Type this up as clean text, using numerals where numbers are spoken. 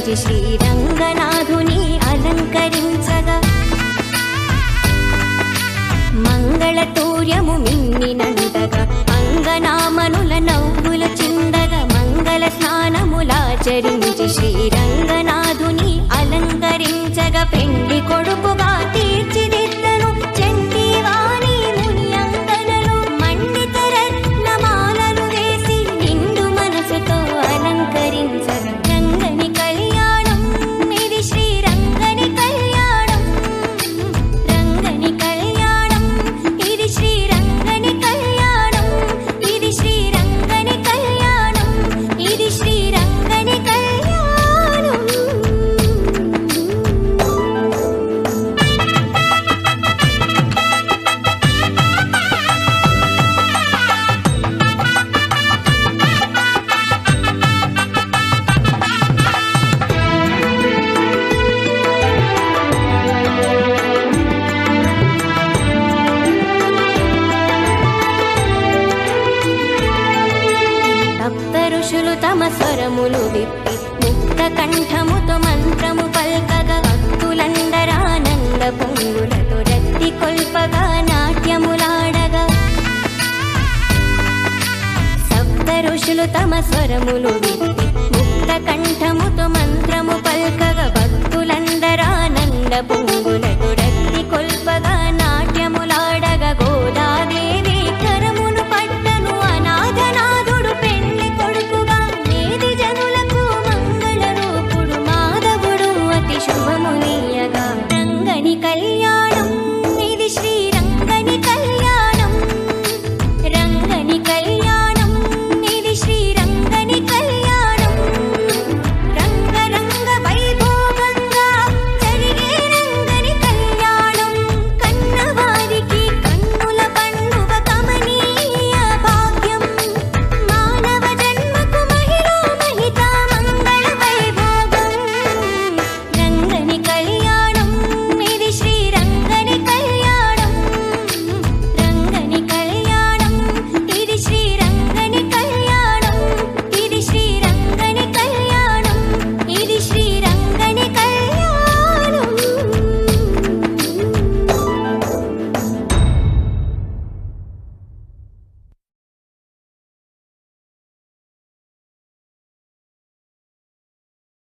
ఆచరించి శ్రీరంగనాథుని అలంకరించగా మంగళతూర్యము మిన్నినంతగా అంగనామనుల నవ్వులు చిందగా మంగళ స్నానములాచరించి శ్రీరంగనాథుని అలంకరించగా పెండి కొడుకుగా తీర్చిదిద్దను చండీవాణి ముని అంగనలు మండిత రత్నమాలలు వేసి నిండు మనసుతో అలంకరించగా రంగని కళ్యాణం ఇది శ్రీరంగని కళ్యాణం రంగని కళ్యాణం ఇది శ్రీరంగని కళ్యాణం ఇది శ్రీరంగని కళ్యాణం ఇది శ్రీరంగని కళ్యాణం. సప్త ఋషులు తమ స్వరములు విప్పి ముక్త కంఠముతో మంత్రము పల్కగా భక్తులందరానంద పొంగులతో రత్తి కొల్పగా నాట్యములాడగా సప్త ఋషులు తమ స్వరములు విప్పి ముక్త కంఠముతో